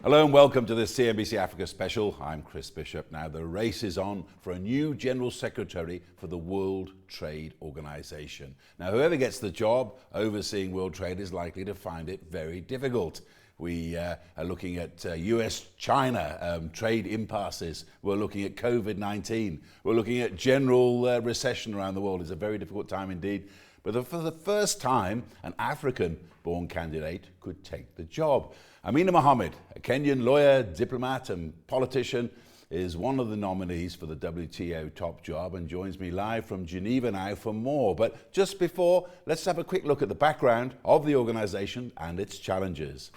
Hello and welcome to this CNBC Africa special. I'm Chris Bishop. Now the race is on for a new General Secretary for the World Trade Organization. Now whoever gets the job overseeing world trade is likely to find it very difficult. We are looking at US-China trade impasses. We're looking at COVID-19. We're looking at general recession around the world. It's a very difficult time indeed. But for the first time, an African-born candidate could take the job. Amina Mohamed, a Kenyan lawyer, diplomat and politician, is one of the nominees for the WTO top job and joins me live from Geneva now for more. But just before, let's have a quick look at the background of the organization and its challenges.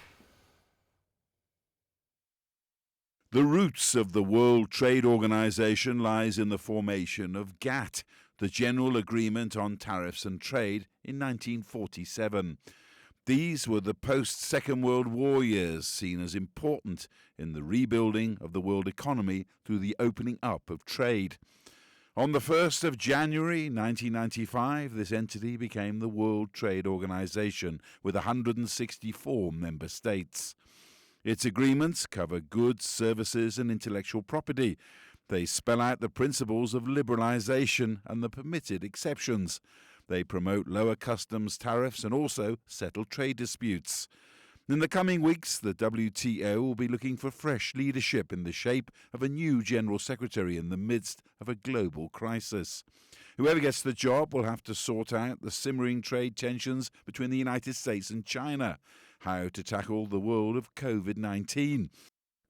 The roots of the World Trade Organization lies in the formation of GATT, the General Agreement on Tariffs and Trade, in 1947. These were the post-Second World War years, seen as important in the rebuilding of the world economy through the opening up of trade. On the 1st of January 1995, this entity became the World Trade Organization, with 164 member states. Its agreements cover goods, services and intellectual property. They spell out the principles of liberalization and the permitted exceptions. They promote lower customs tariffs and also settle trade disputes. In the coming weeks, the WTO will be looking for fresh leadership in the shape of a new General Secretary in the midst of a global crisis. Whoever gets the job will have to sort out the simmering trade tensions between the United States and China, how to tackle the world of COVID-19.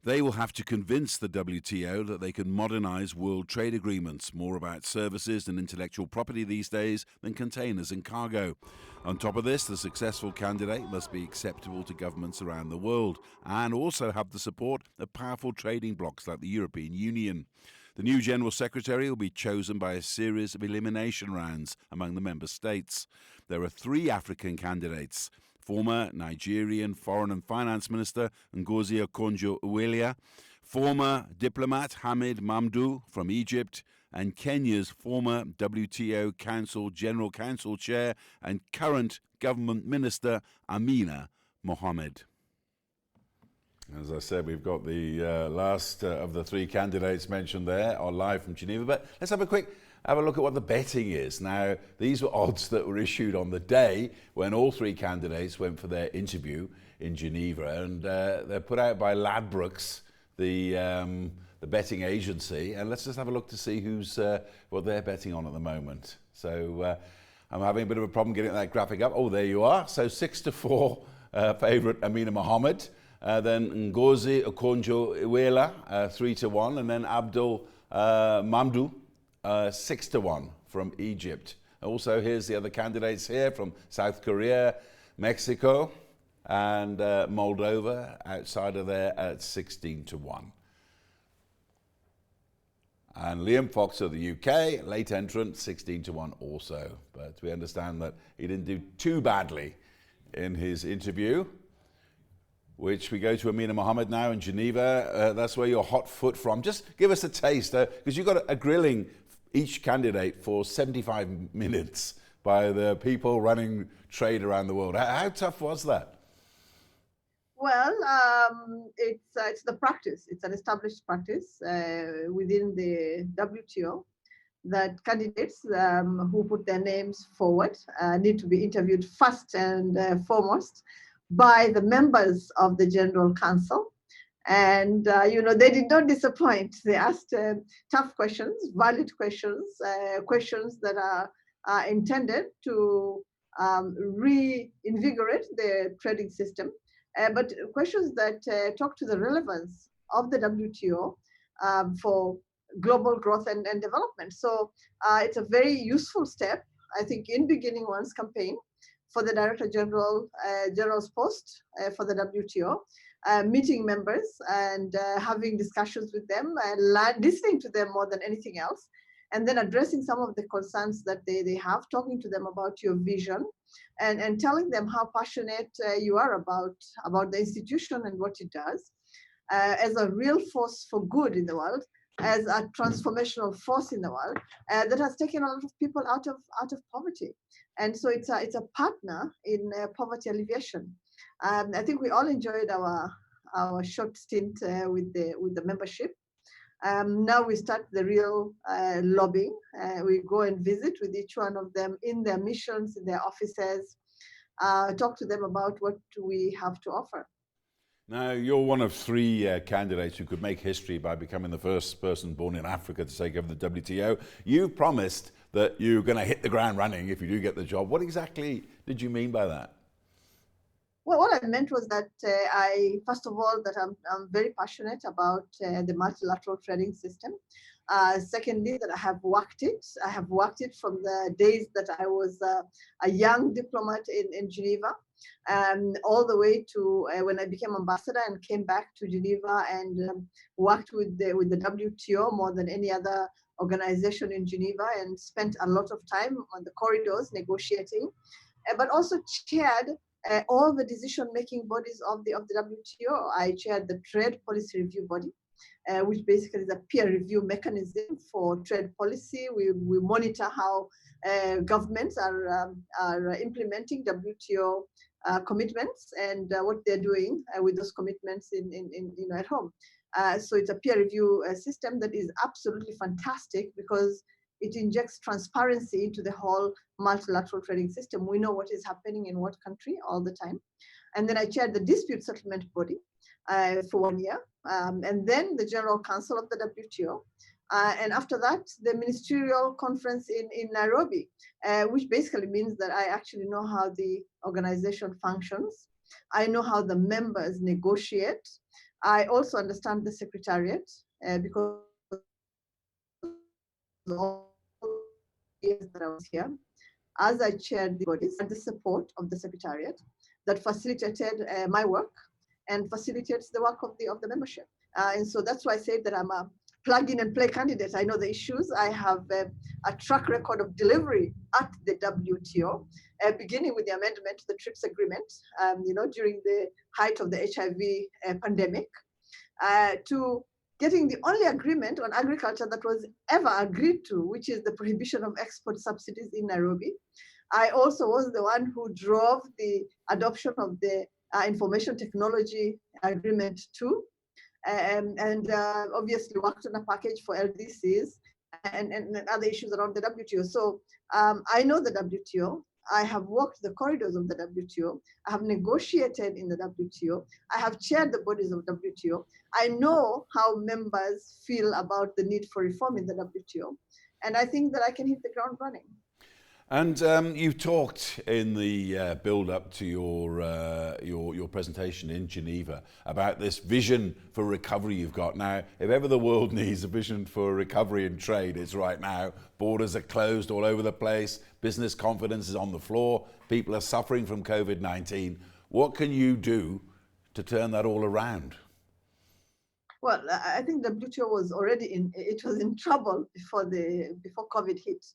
They will have to convince the WTO that they can modernize world trade agreements, more about services and intellectual property these days than containers and cargo. On top of this, the successful candidate must be acceptable to governments around the world and also have the support of powerful trading blocs like the European Union. The new General Secretary will be chosen by a series of elimination rounds among the member states. There are 3 African candidates: former Nigerian Foreign and Finance Minister Ngozi Okonjo-Iweala, former diplomat Hamid Mamdouh from Egypt, and Kenya's former WTO General Council Chair and current Government Minister Amina Mohamed. As I said, we've got the last of the 3 candidates mentioned there are live from Geneva. But let's have a look at what the betting is. Now, these were odds that were issued on the day when all 3 candidates went for their interview in Geneva, and they're put out by Ladbrokes, the betting agency. And let's just have a look to see what they're betting on at the moment. So I'm having a bit of a problem getting that graphic up. Oh, there you are. So 6-4 favourite Amina Mohamed. Then Ngozi Okonjo-Iweala 3-1, and then Abdul Mamdouh 6-1 from Egypt. Also, here's the other candidates here from South Korea, Mexico, and Moldova outside of there at 16-1. And Liam Fox of the UK, late entrant, 16-1 also. But we understand that he didn't do too badly in his interview, which we go to Amina Mohamed now in Geneva. That's where you're hot foot from. Just give us a taste, because you've got a grilling each candidate for 75 minutes by the people running trade around the world. How tough was that? Well, it's the practice. It's an established practice within the WTO that candidates who put their names forward need to be interviewed first and foremost by the members of the General Council. And, they did not disappoint. They asked tough questions, valid questions, questions that are intended to reinvigorate the trading system, but questions that talk to the relevance of the WTO for global growth and development. So it's a very useful step, I think, in beginning one's campaign for the Director General's post for the WTO, meeting members and having discussions with them and listening to them more than anything else, and then addressing some of the concerns that they have, talking to them about your vision, and telling them how passionate you are about the institution and what it does as a real force for good in the world, as a transformational force in the world that has taken a lot of people out of poverty. And so it's a partner in poverty alleviation. I think we all enjoyed our our short stint with the membership. Now we start the real lobbying. We go and visit with each one of them in their missions, in their offices, talk to them about what we have to offer. Now, you're one of three candidates who could make history by becoming the first person born in Africa to take over the WTO. You promised that you're going to hit the ground running if you do get the job. What exactly did you mean by that? Well, what I meant was that first of all, that I'm very passionate about the multilateral trading system. Secondly, that I have worked it. I have worked it from the days that I was a young diplomat in Geneva, all the way to when I became ambassador and came back to Geneva and worked with the WTO more than any other organization in Geneva, and spent a lot of time on the corridors negotiating, but also chaired all the decision-making bodies of the WTO. I chaired the Trade Policy Review Body, which basically is a peer review mechanism for trade policy. We monitor how governments are implementing WTO commitments and what they're doing with those commitments at home. So it's a peer review system that is absolutely fantastic because it injects transparency into the whole multilateral trading system. We know what is happening in what country all the time. And then I chaired the dispute settlement body for 1 year, and then the General Council of the WTO. And after that, the ministerial conference in Nairobi, which basically means that I actually know how the organization functions. I know how the members negotiate. I also understand the secretariat because all years that I was here, as I chaired the bodies and the support of the secretariat that facilitated my work and facilitates the work of the membership. And so that's why I say that I'm a plug-in and play candidate. I know the issues. I have a track record of delivery at the WTO, beginning with the amendment to the TRIPS agreement, during the height of the HIV pandemic, to getting the only agreement on agriculture that was ever agreed to, which is the prohibition of export subsidies in Nairobi. I also was the one who drove the adoption of the information technology agreement too, and obviously worked on a package for LDCs and other issues around the WTO. So I know the WTO. I have walked the corridors of the WTO. I have negotiated in the WTO. I have chaired the bodies of WTO. I know how members feel about the need for reform in the WTO. And I think that I can hit the ground running. And you talked in the build-up to your presentation in Geneva about this vision for recovery you've got. Now, if ever the world needs a vision for recovery in trade, it's right now. Borders are closed all over the place. Business confidence is on the floor. People are suffering from COVID-19. What can you do to turn that all around? Well, I think WTO was already in trouble before COVID hit.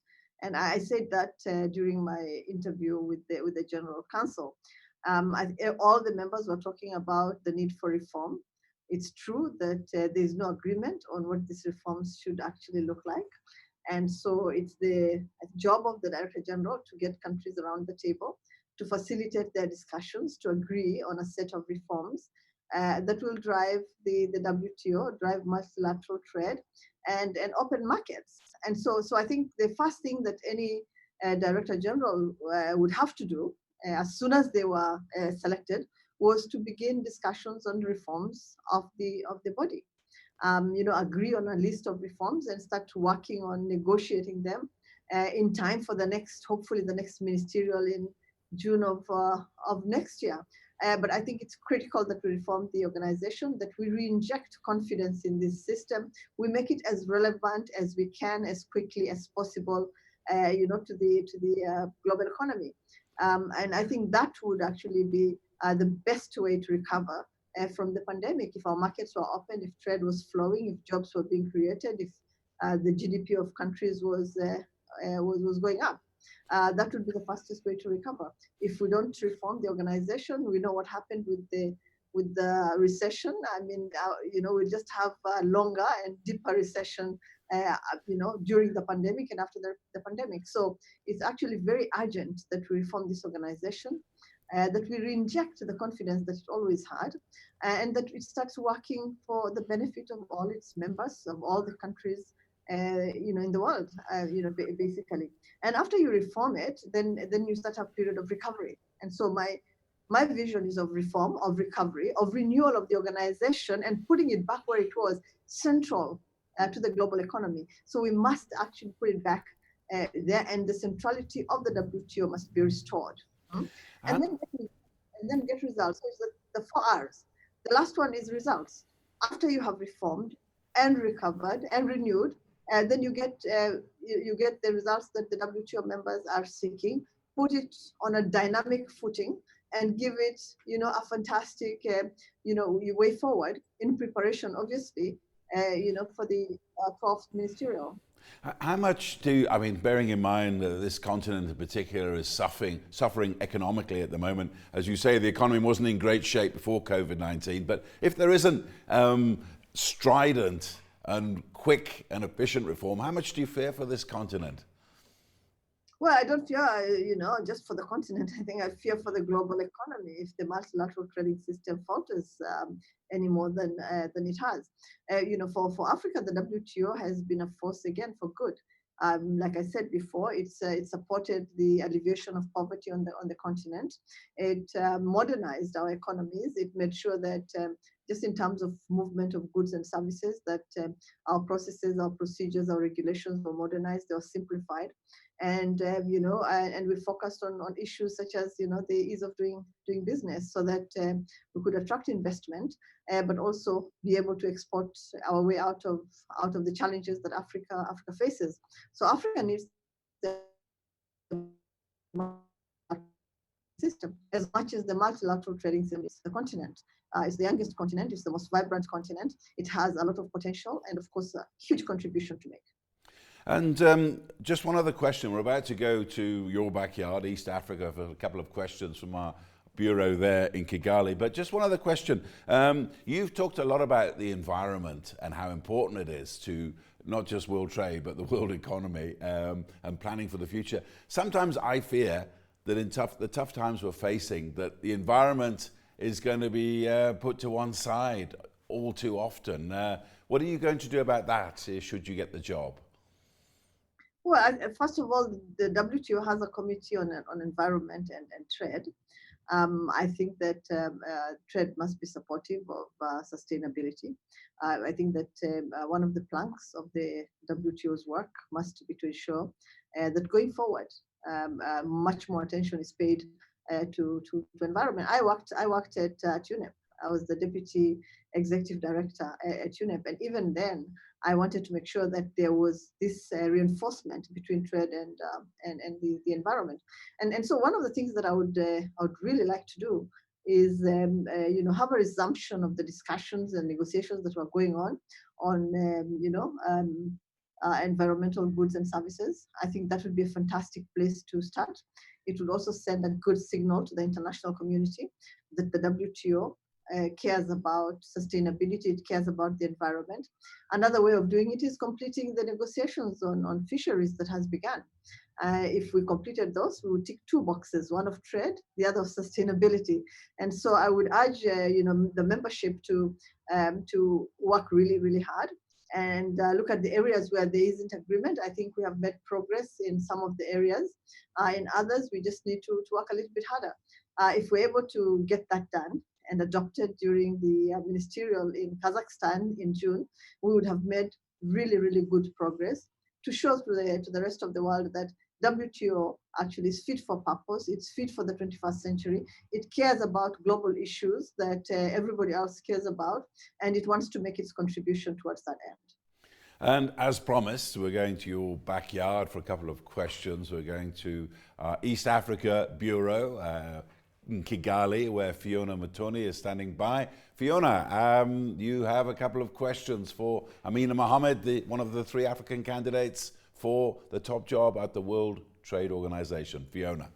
And I said that during my interview with the General Council. All the members were talking about the need for reform. It's true that there's no agreement on what these reforms should actually look like. And so it's the job of the Director General to get countries around the table, to facilitate their discussions, to agree on a set of reforms that will drive the WTO, drive multilateral trade and open markets. And so I think the first thing that any Director General would have to do as soon as they were selected was to begin discussions on reforms of the body. Agree on a list of reforms and start working on negotiating them in time for hopefully the next ministerial in June of next year. But I think it's critical that we reform the organization, that we re-inject confidence in this system. We make it as relevant as we can, as quickly as possible, to the global economy. And I think that would actually be the best way to recover from the pandemic. If our markets were open, if trade was flowing, if jobs were being created, if the GDP of countries was going up. That would be the fastest way to recover. If we don't reform the organization, we know what happened with the recession. I mean, we just have a longer and deeper recession, during the pandemic and after the pandemic. So it's actually very urgent that we reform this organization. that we re-inject the confidence that it always had, and that it starts working for the benefit of all its members, of all the countries, in the world, basically. And after you reform it, then you start a period of recovery. And so my vision is of reform, of recovery, of renewal of the organization and putting it back where it was, central to the global economy. So we must actually put it back there, and the centrality of the WTO must be restored. And then get results. So it's the 4 Rs. The last one is results. After you have reformed and recovered and renewed, then you get the results that the WTO members are seeking. Put it on a dynamic footing and give it, a fantastic, way forward in preparation, obviously, for the 12th ministerial. How much bearing in mind that this continent in particular is suffering economically at the moment, as you say, the economy wasn't in great shape before COVID-19, but if there isn't strident and quick and efficient reform, how much do you fear for this continent? Well, I don't fear, just for the continent. I think I fear for the global economy if the multilateral trading system falters any more than it has. For Africa, the WTO has been a force again for good. Like I said before, it supported the alleviation of poverty on the continent. It modernized our economies. It made sure that just in terms of movement of goods and services, that our processes, our procedures, our regulations were modernized, they were simplified. And and we focused on issues such as the ease of doing business, so that we could attract investment, but also be able to export our way out of the challenges that Africa faces. So Africa needs the system as much as the multilateral trading system is the continent. It's the youngest continent. It's the most vibrant continent. It has a lot of potential, and of course, a huge contribution to make. And just one other question. We're about to go to your backyard, East Africa, for a couple of questions from our bureau there in Kigali. But just one other question. You've talked a lot about the environment and how important it is to not just world trade, but the world economy, and planning for the future. Sometimes I fear that in the tough times we're facing, that the environment is going to be put to one side all too often. What are you going to do about that should you get the job? Well, first of all, the WTO has a committee on environment and trade. I think that trade must be supportive of sustainability. I think that one of the planks of the WTO's work must be to ensure that going forward, much more attention is paid to environment. I worked at UNEP. I was the deputy executive director at UNEP, and even then, I wanted to make sure that there was this reinforcement between trade and the environment. And so one of the things that I would really like to do is have a resumption of the discussions and negotiations that were going on environmental goods and services. I think that would be a fantastic place to start. It would also send a good signal to the international community that the WTO cares about sustainability, it cares about the environment. Another way of doing it is completing the negotiations on fisheries that has begun. If we completed those, we would tick 2 boxes, one of trade, the other of sustainability. And so I would urge the membership to work really, really hard and look at the areas where there isn't agreement. I think we have made progress in some of the areas. In others, we just need to work a little bit harder. If we're able to get that done and adopted during the ministerial in Kazakhstan in June, we would have made really, really good progress to show to the rest of the world that WTO actually is fit for purpose. It's fit for the 21st century. It cares about global issues that everybody else cares about, and it wants to make its contribution towards that end. And as promised, we're going to your backyard for a couple of questions. We're going to East Africa Bureau in Kigali, where Fiona Matoni is standing by. Fiona, you have a couple of questions for Amina Mohamed, one of the 3 African candidates for the top job at the World Trade Organization. Fiona.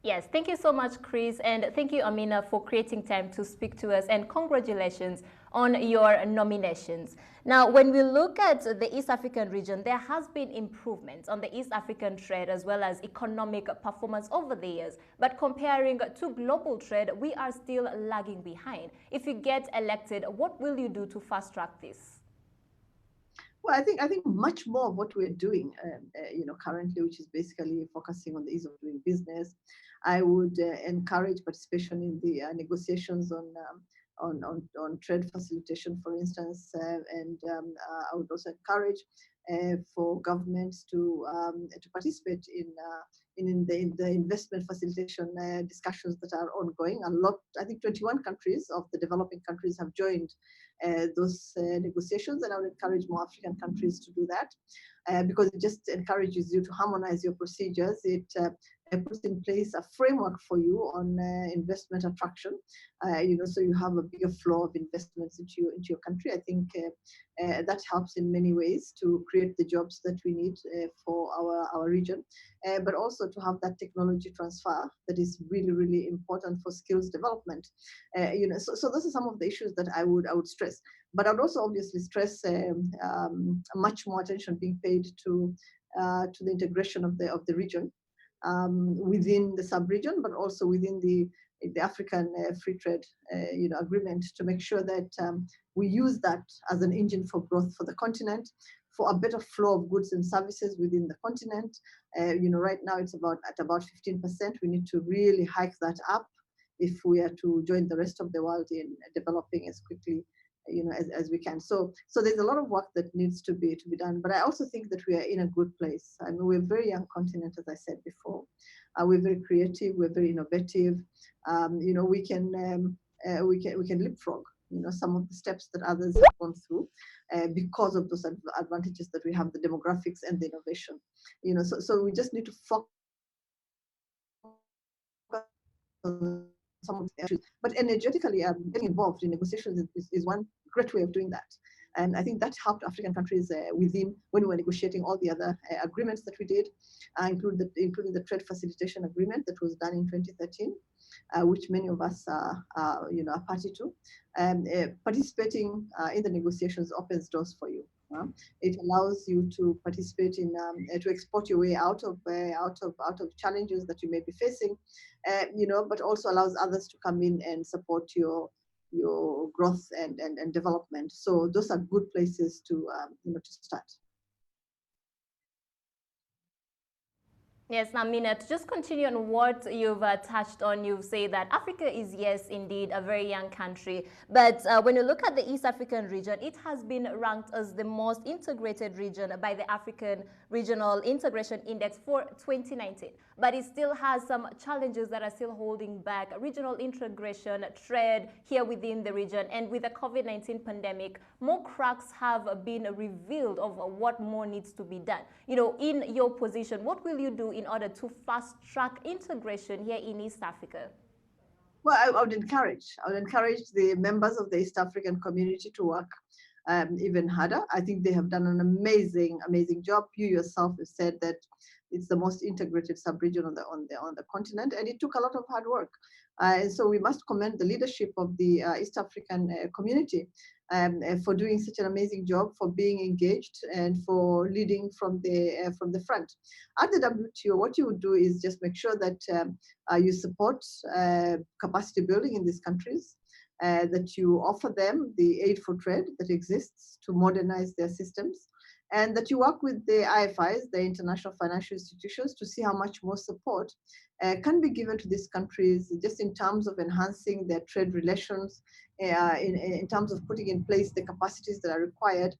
Yes, thank you so much, Chris, and thank you, Amina, for creating time to speak to us, and congratulations on your nominations. Now, when we look at the East African region, there has been improvements on the East African trade as well as economic performance over the years. But comparing to global trade, we are still lagging behind. If you get elected, what will you do to fast track this? Well, I think much more of what we're doing, currently, which is basically focusing on the ease of doing business. I would encourage participation in the negotiations on trade facilitation, for instance, and I would also encourage for governments to participate in the investment facilitation discussions that are ongoing. A lot, I think 21 countries of the developing countries have joined those negotiations, and I would encourage more African countries to do that because it just encourages you to harmonize your procedures. It puts in place a framework for you on investment attraction, so you have a bigger flow of investments into your country. I think that helps in many ways to create the jobs that we need for our region, but also to have that technology transfer that is really, really important for skills development. So those are some of the issues that I would stress. But I would also obviously stress much more attention being paid to the integration of the region within the sub-region, but also within the African free trade agreement, to make sure that we use that as an engine for growth for the continent, for a better flow of goods and services within the continent. Right now it's at about 15%. We need to really hike that up if we are to join the rest of the world in developing as quickly as we can. So there's a lot of work that needs to be done, but I also think that we are in a good place. I mean, we're a very young continent, as I said before. We're very creative, we're very innovative. We can leapfrog some of the steps that others have gone through because of those advantages that we have, the demographics and the innovation. So we just need to focus on some of the issues. But energetically getting involved in negotiations is one great way of doing that. And I think that helped African countries when we were negotiating all the other agreements that we did, including the trade facilitation agreement that was done in 2013, which many of us are party to. Participating in the negotiations opens doors for you. It allows you to participate in to export your way out of challenges that you may be facing, but also allows others to come in and support your growth and development. So those are good places to start. Yes, Amina, to just continue on what you've touched on, you've said that Africa is, yes, indeed, a very young country. But when you look at the East African region, it has been ranked as the most integrated region by the African Regional Integration Index for 2019. But it still has some challenges that are still holding back regional integration, trade here within the region. And with the COVID-19 pandemic, more cracks have been revealed of what more needs to be done. In your position, what will you do in order to fast-track integration here in East Africa? Well, I would encourage the members of the East African community to work even harder. I think they have done an amazing job. You yourself have said that it's the most integrated sub-region on the continent, and it took a lot of hard work. And so we must commend the leadership of the East African community for doing such an amazing job, for being engaged, and for leading from the front. At the WTO, what you would do is just make sure that you support capacity building in these countries, that you offer them the aid for trade that exists to modernize their systems, and that you work with the IFIs, the international financial institutions, to see how much more support can be given to these countries, just in terms of enhancing their trade relations, in terms of putting in place the capacities that are required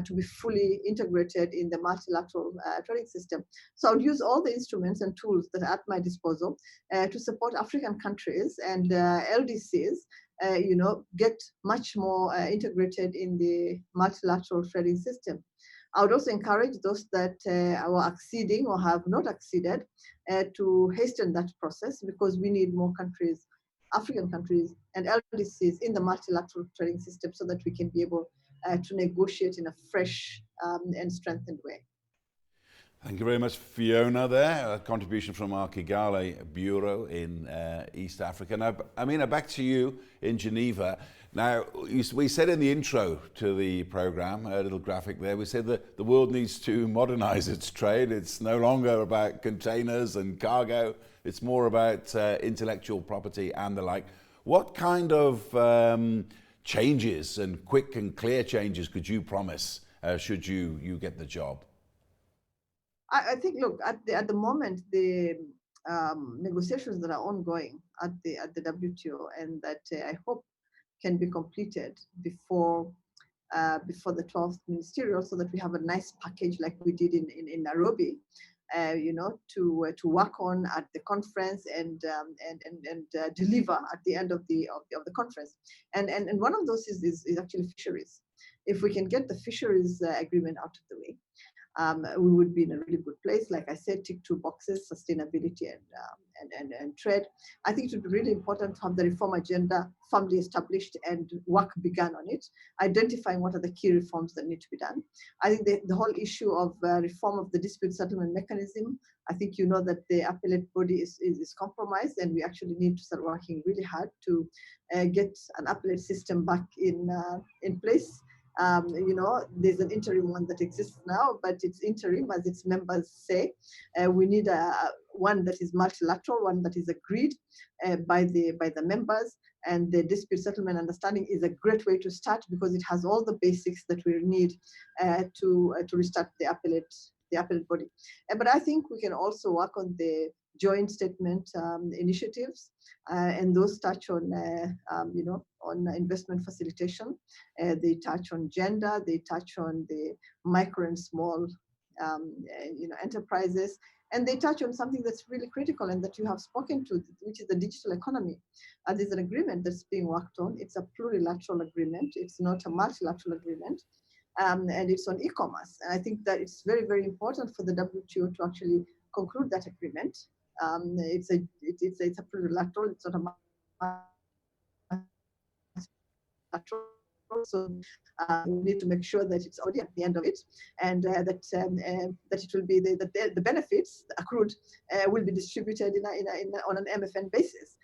to be fully integrated in the multilateral trading system. So I would use all the instruments and tools that are at my disposal to support African countries and LDCs get much more integrated in the multilateral trading system. I would also encourage those that are acceding or have not acceded to hasten that process, because we need more countries, African countries and LDCs in the multilateral trading system, so that we can be able to negotiate in a fresh and strengthened way. Thank you very much, Fiona, there. A contribution from our Kigali Bureau in East Africa. Now, Amina, back to you in Geneva. Now, we said in the intro to the program, a little graphic there, we said that the world needs to modernize its trade. It's no longer about containers and cargo. It's more about intellectual property and the like. What kind of changes, and quick and clear changes, could you promise should you get the job? I think, look, at the moment, the negotiations that are ongoing at the WTO, and that I hope can be completed before the 12th ministerial, so that we have a nice package like we did in Nairobi, to work on at the conference and deliver at the end of the conference. And one of those is actually fisheries. If we can get the fisheries agreement out of the way, we would be in a really good place. Like I said, tick 2 boxes: sustainability and trade. I think it would be really important to have the reform agenda firmly established and work begun on it, identifying what are the key reforms that need to be done. I think the whole issue of reform of the dispute settlement mechanism, I think you know that the appellate body is compromised, and we actually need to start working really hard to get an appellate system back in place. There's an interim one that exists now, but it's interim, as its members say. We need one that is multilateral, one that is agreed by the members. And the dispute settlement understanding is a great way to start, because it has all the basics that we need to restart the appellate body. But I think we can also work on the joint statement initiatives, and those touch on on investment facilitation. They touch on gender. They touch on the micro and small enterprises, and they touch on something that's really critical and that you have spoken to, which is the digital economy. There's an agreement that's being worked on. It's a plurilateral agreement. It's not a multilateral agreement. And it's on e-commerce. And I think that it's very, very important for the WTO to actually conclude that agreement. It's a plurilateral. It's not a multilateral. So we need to make sure that it's already at the end of it, and that it will be the benefits accrued will be distributed on an MFN basis.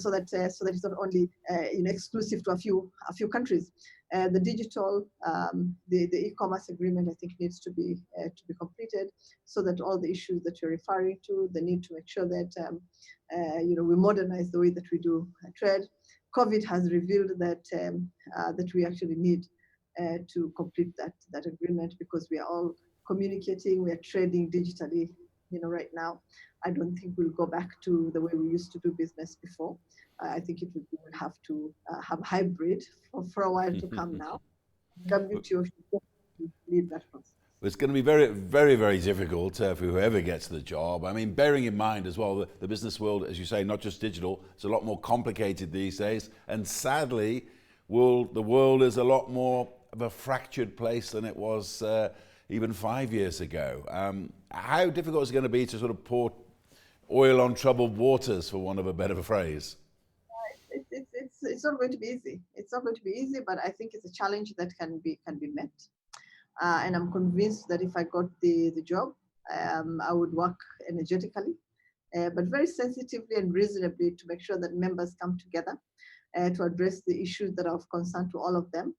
So that it's not only exclusive to a few countries. The digital, the e-commerce agreement, I think, needs to be completed, so that all the issues that you're referring to, the need to make sure that we modernize the way that we do trade. COVID has revealed that that we actually need to complete that agreement, because we are all communicating, we are trading digitally, right now. I don't think we'll go back to the way we used to do business before. I think we will have to have hybrid for a while to come now. WTO should lead that process. It's going to be very, very, very difficult for whoever gets the job. I mean, bearing in mind as well, the business world, as you say, not just digital, it's a lot more complicated these days. And sadly, the world is a lot more of a fractured place than it was even 5 years ago. How difficult is it going to be to sort of pour oil on troubled waters, for want of a better phrase? It's not going to be easy. It's not going to be easy, but I think it's a challenge that can be met. And I'm convinced that if I got the job, I would work energetically, but very sensitively and reasonably, to make sure that members come together to address the issues that are of concern to all of them.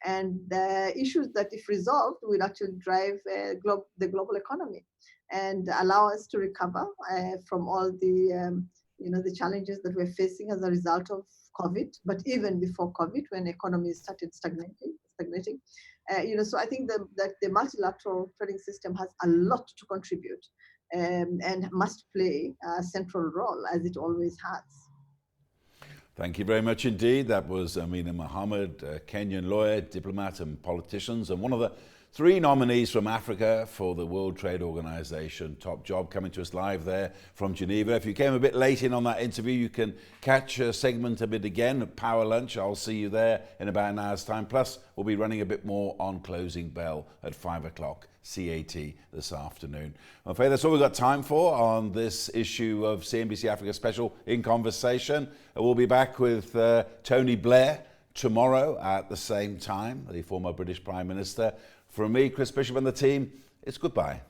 And the issues that, if resolved, will actually drive the global economy and allow us to recover from all the challenges that we're facing as a result of COVID, but even before COVID, when economies started stagnating. So I think that the multilateral trading system has a lot to contribute and must play a central role, as it always has. Thank you very much indeed. That was Amina Mohamed, a Kenyan lawyer, diplomat and politician, and one of the 3 nominees from Africa for the World Trade Organization. Top job, coming to us live there from Geneva. If you came a bit late in on that interview, you can catch a segment of it again at Power Lunch. I'll see you there in about an hour's time. Plus, we'll be running a bit more on Closing Bell at 5 o'clock CAT this afternoon. I'm afraid that's all we've got time for on this issue of CNBC Africa Special In Conversation. We'll be back with Tony Blair tomorrow at the same time, the former British Prime Minister. From me, Chris Bishop, and the team, it's goodbye.